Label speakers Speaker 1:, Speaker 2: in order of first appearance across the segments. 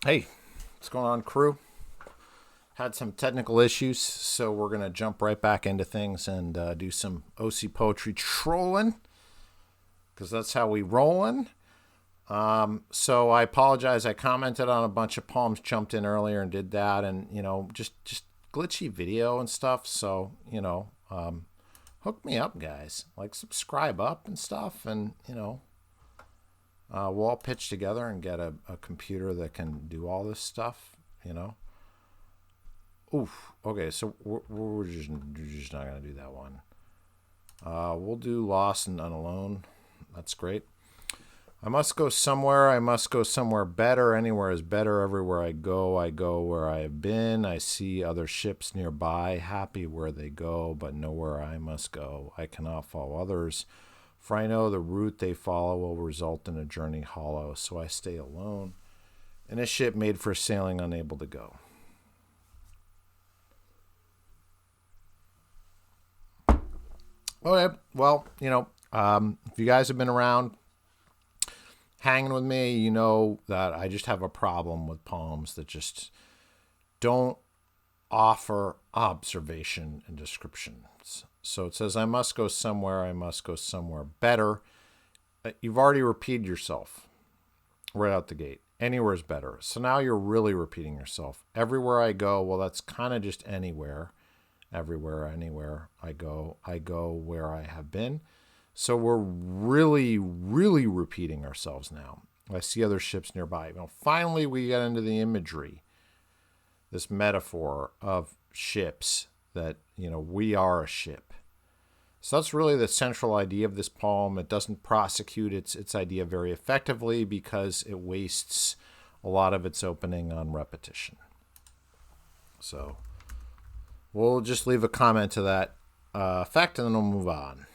Speaker 1: Hey, what's going on, crew? Had some technical issues, so we're going to jump right back into things and do some OC poetry trolling because that's how we rollin'. So I apologize. I commented on a bunch of poems, jumped in earlier and did that, and just glitchy video and stuff. So hook me up, guys. Like subscribe up and stuff, and we'll all pitch together and get a computer that can do all this stuff. Oof. Okay, so we're just not gonna do that one. We'll do Lost and Unalone. That's great. I must go somewhere. I must go somewhere better. Anywhere is better. Everywhere I go where I have been. I see other ships nearby, happy where they go, but nowhere I must go. I cannot follow others, for I know the route they follow will result in a journey hollow. So I stay alone in a ship made for sailing, unable to go. Okay, well, if you guys have been around hanging with me, you know that I just have a problem with poems that just don't offer observation and descriptions. So it says, I must go somewhere, I must go somewhere better. You've already repeated yourself right out the gate. Anywhere is better. So now you're really repeating yourself. Everywhere I go, well, that's kind of just anywhere. Everywhere, anywhere I go where I have been. So we're really, really repeating ourselves now. I see other ships nearby. Finally, we get into the imagery, this metaphor of ships that, we are a ship. So that's really the central idea of this poem. It doesn't prosecute its idea very effectively because it wastes a lot of its opening on repetition. So we'll just leave a comment to that effect and then we'll move on.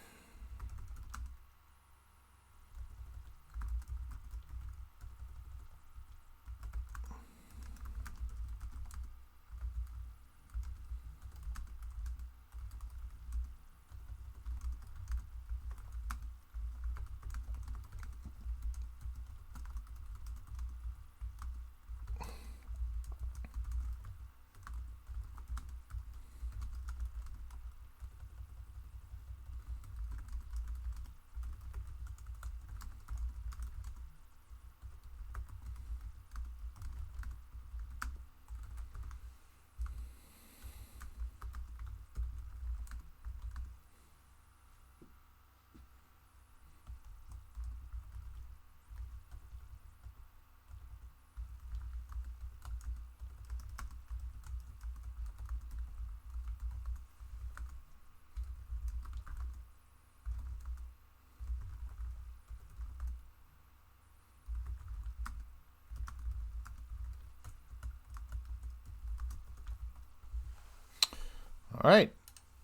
Speaker 1: All right,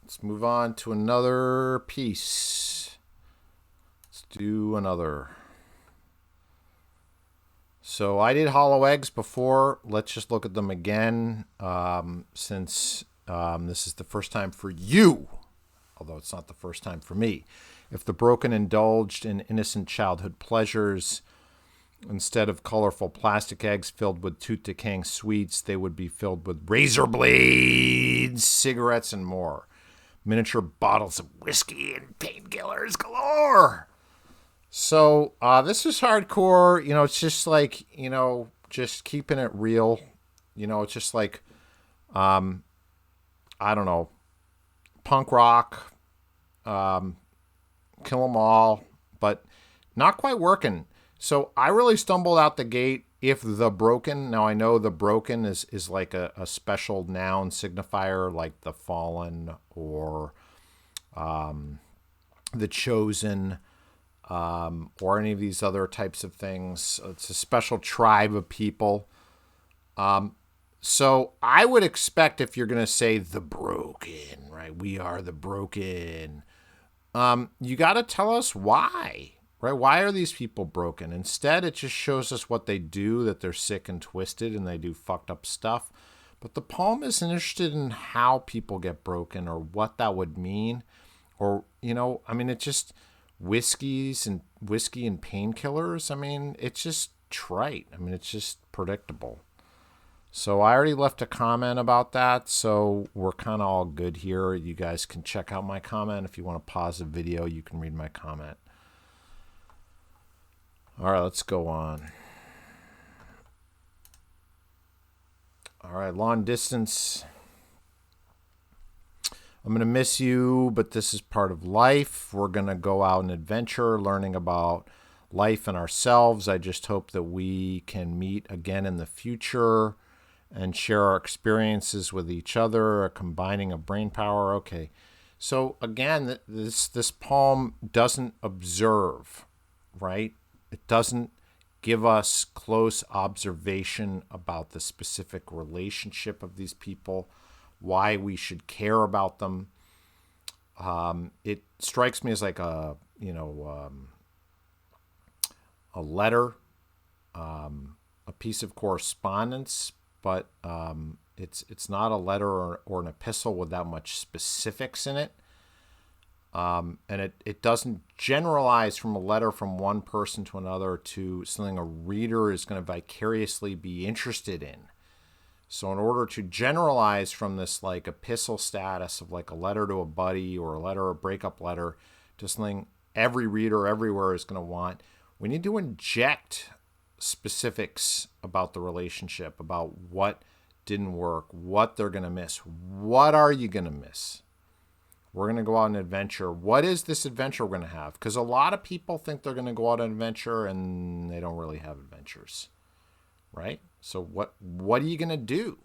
Speaker 1: let's move on to another piece. Let's do another. So I did hollow eggs before. Let's just look at them again, since this is the first time for you, although it's not the first time for me. If the broken indulged in innocent childhood pleasures, instead of colorful plastic eggs filled with tooth-decaying sweets, they would be filled with razor blades, cigarettes, and more. Miniature bottles of whiskey and painkillers galore. So this is hardcore. It's just like, just keeping it real. It's just like, I don't know, punk rock, kill 'em all, but not quite working. So I really stumbled out the gate. If the broken, now I know the broken is like a special noun signifier, like the fallen or the chosen, or any of these other types of things. It's a special tribe of people. So I would expect, if you're going to say the broken, right? We are the broken. You got to tell us why. Right? Why are these people broken? Instead, it just shows us what they do, that they're sick and twisted and they do fucked up stuff. But the poem isn't interested in how people get broken or what that would mean. Or, it's just whiskey and painkillers. It's just trite. It's just predictable. So I already left a comment about that, so we're kind of all good here. You guys can check out my comment. If you want to pause the video, you can read my comment. All right, let's go on. All right, long distance. I'm going to miss you, but this is part of life. We're going to go out and adventure, learning about life and ourselves. I just hope that we can meet again in the future and share our experiences with each other, combining a brain power. Okay. So again, this poem doesn't observe, right? It doesn't give us close observation about the specific relationship of these people, why we should care about them. It strikes me as like a letter, a piece of correspondence, but it's not a letter or an epistle with that much specifics in it. And it doesn't generalize from a letter from one person to another to something a reader is going to vicariously be interested in. So in order to generalize from this like epistle status of like a letter to a buddy or a breakup letter to something every reader everywhere is going to want, we need to inject specifics about the relationship, about what didn't work, what they're going to miss. What are you going to miss? We're going to go out on an adventure. What is this adventure we're going to have? Because a lot of people think they're going to go out on an adventure and they don't really have adventures, right? So what are you going to do?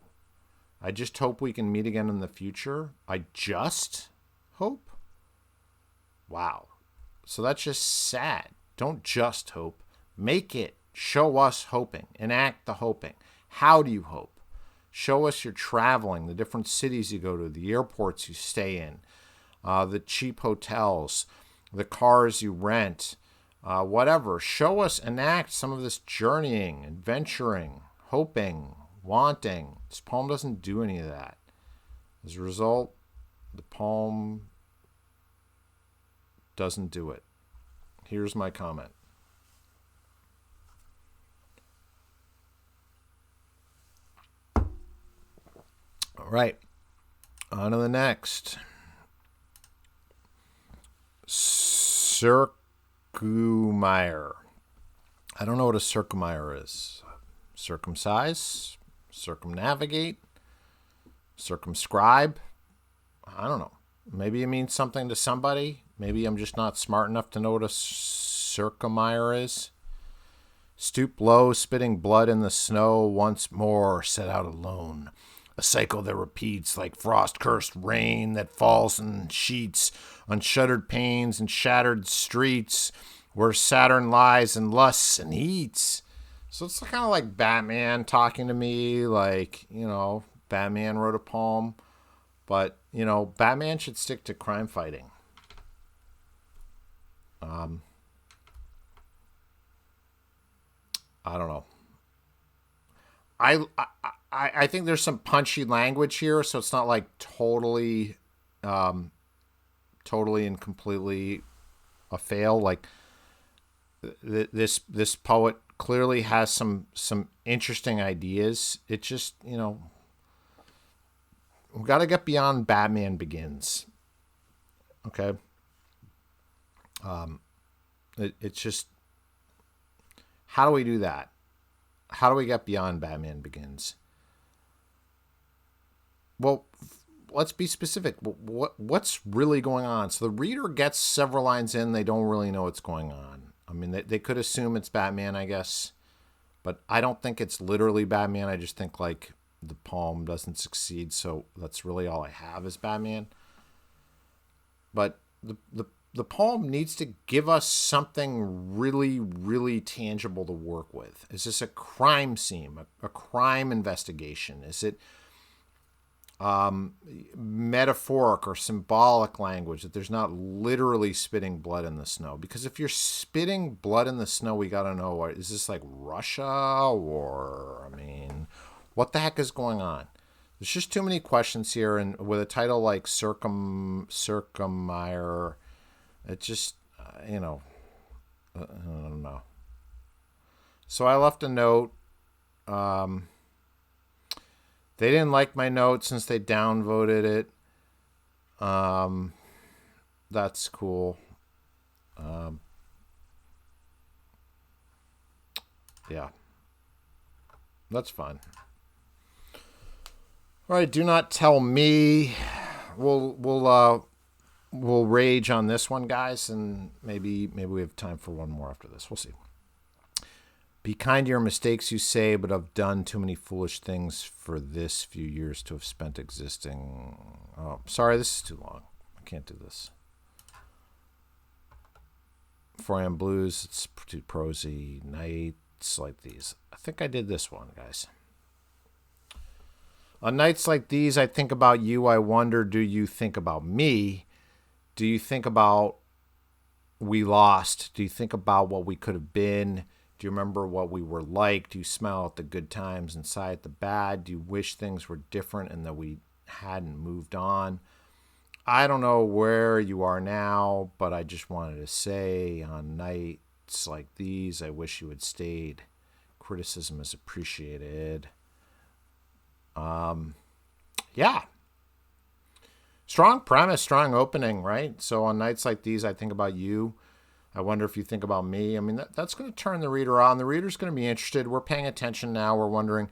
Speaker 1: I just hope we can meet again in the future. I just hope. Wow. So that's just sad. Don't just hope. Make it. Show us hoping. Enact the hoping. How do you hope? Show us your traveling, the different cities you go to, the airports you stay in, the cheap hotels, the cars you rent, whatever. Show us, enact some of this journeying, adventuring, hoping, wanting. This poem doesn't do any of that. As a result, the poem doesn't do it. Here's my comment. All right, on to the next. Circumire. I don't know what a circumire is. Circumcise? Circumnavigate? Circumscribe? I don't know. Maybe it means something to somebody. Maybe I'm just not smart enough to know what a circumire is. Stoop low, spitting blood in the snow, once more set out alone. A cycle that repeats like frost-cursed rain that falls in sheets on shuttered panes and shattered streets where Saturn lies and lusts and eats. So it's kind of like Batman talking to me, like, Batman wrote a poem. But, Batman should stick to crime fighting. I don't know. I think there's some punchy language here, so it's not like totally and completely a fail. Like this poet clearly has some interesting ideas. It just we've got to get beyond Batman Begins. Okay. It's just, how do we do that? How do we get beyond Batman Begins? Well, let's be specific. What's really going on? So the reader gets several lines in. They don't really know what's going on. I mean, they could assume it's Batman, I guess. But I don't think it's literally Batman. I just think, like, the poem doesn't succeed. So that's really all I have is Batman. But the poem needs to give us something really, really tangible to work with. Is this a crime scene, a crime investigation? Is it metaphoric or symbolic language, that there's not literally spitting blood in the snow? Because if you're spitting blood in the snow, we got to know, is this like Russia, or, I mean, what the heck is going on? There's just too many questions here, and with a title like Circumire, it just, I don't know. So I left a note. They didn't like my note since they downvoted it. That's cool. Yeah. That's fine. All right, do not tell me. We'll rage on this one, guys, and maybe we have time for one more after this. We'll see. Be kind to your mistakes, you say, but have done too many foolish things for this few years to have spent existing. Oh, sorry, this is too long. I can't do this. 4am Blues, it's too prosy. Nights like these. I think I did this one, guys. On nights like these, I think about you. I wonder, do you think about me? Do you think about we lost? Do you think about what we could have been? Do you remember what we were like? Do you smile at the good times and sigh at the bad? Do you wish things were different and that we hadn't moved on? I don't know where you are now, but I just wanted to say on nights like these, I wish you had stayed. Criticism is appreciated. Yeah. Strong premise, strong opening, right? So on nights like these, I think about you. I wonder if you think about me. I mean, that's going to turn the reader on. The reader's going to be interested. We're paying attention now. We're wondering,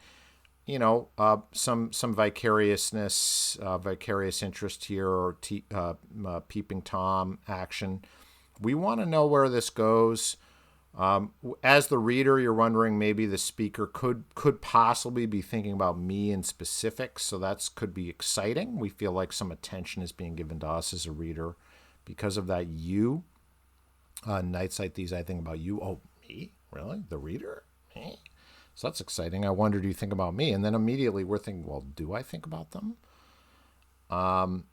Speaker 1: some vicariousness, vicarious interest here, or peeping Tom action. We want to know where this goes. As the reader, you're wondering maybe the speaker could possibly be thinking about me in specifics, so that could be exciting. We feel like some attention is being given to us as a reader because of that you. Nights like these, I think about you. Oh, me? Really? The reader? Me? So that's exciting. I wonder, do you think about me? And then immediately we're thinking, well, do I think about them? And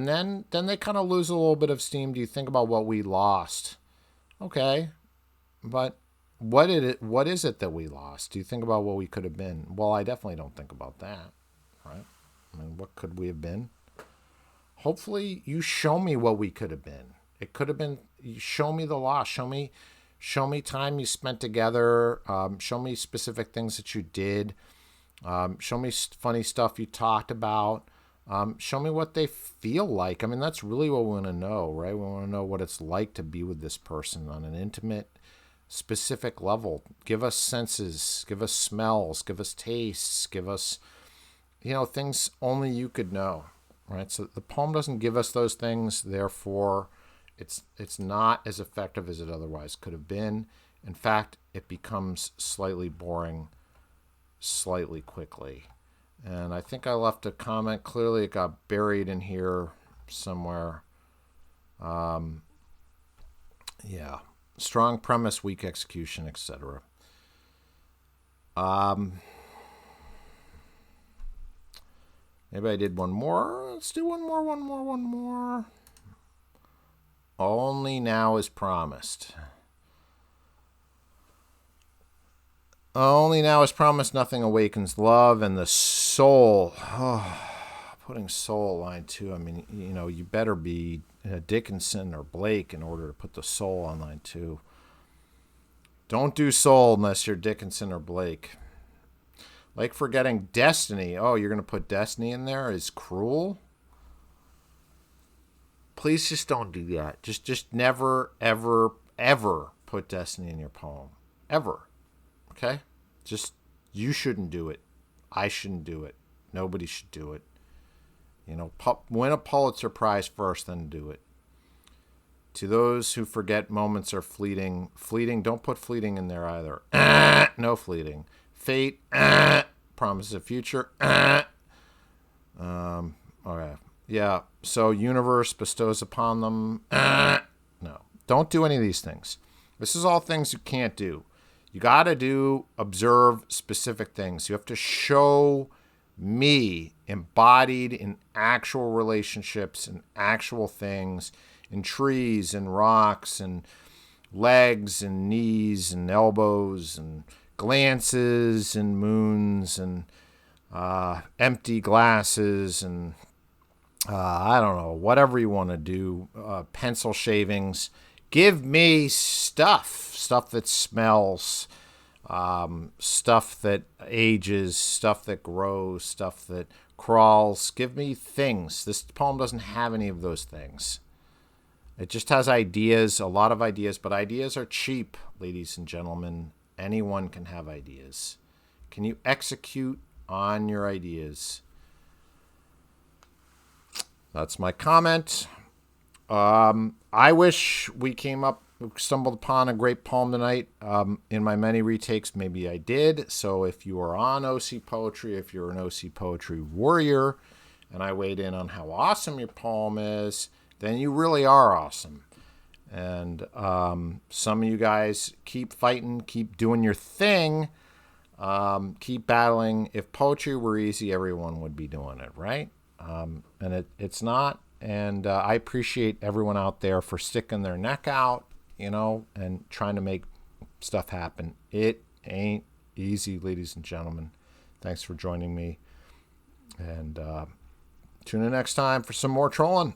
Speaker 1: then they kind of lose a little bit of steam. Do you think about what we lost? Okay. But what is it that we lost? Do you think about what we could have been? Well, I definitely don't think about that, right? I mean, what could we have been? Hopefully you show me what we could have been. It could have been, show me the loss. Show me time you spent together. Show me specific things that you did. Show me funny stuff you talked about. Show me what they feel like. I mean, that's really what we want to know, right? We want to know what it's like to be with this person on an intimate, specific level. Give us senses, give us smells, give us tastes, give us, things only you could know, right? So the poem doesn't give us those things, therefore it's not as effective as it otherwise could have been. In fact, it becomes slightly boring slightly quickly. And I think I left a comment. Clearly it got buried in here somewhere. Yeah. Strong premise, weak execution, etc. Maybe I did one more. Let's do one more. Only now is promised. Only now is promised, nothing awakens love, and the soul. Oh, putting soul line 2. I mean, you better be Dickinson or Blake in order to put the soul on line 2. Don't do soul unless you're Dickinson or Blake. Like forgetting destiny. Oh, you're going to put destiny in there? Is cruel? Please just don't do that. Just never, ever, ever put destiny in your poem. Ever. Okay? You shouldn't do it. I shouldn't do it. Nobody should do it. Win a Pulitzer Prize first, then do it. To those who forget moments are fleeting. Fleeting, don't put fleeting in there either. No fleeting. Fate, promise of future. Okay. Yeah, so universe bestows upon them. No. Don't do any of these things. This is all things you can't do. You got to observe specific things. You have to show me embodied in actual relationships and actual things, in trees and rocks and legs and knees and elbows and glances and moons and empty glasses and I don't know, whatever you want to do, pencil shavings. Give me stuff that smells. stuff that ages, stuff that grows, stuff that crawls. Give me things. This poem doesn't have any of those things. It just has ideas, a lot of ideas, but ideas are cheap, ladies and gentlemen. Anyone can have ideas. Can you execute on your ideas? That's my comment. I wish we stumbled upon a great poem tonight. In my many retakes, maybe I did. So if you are on OC Poetry, if you're an OC Poetry warrior, and I weighed in on how awesome your poem is, then you really are awesome. And some of you guys keep fighting, keep doing your thing, keep battling. If poetry were easy, everyone would be doing it, right? And it's not. And I appreciate everyone out there for sticking their neck out, and trying to make stuff happen. It ain't easy, ladies and gentlemen. Thanks for joining me. And tune in next time for some more trolling.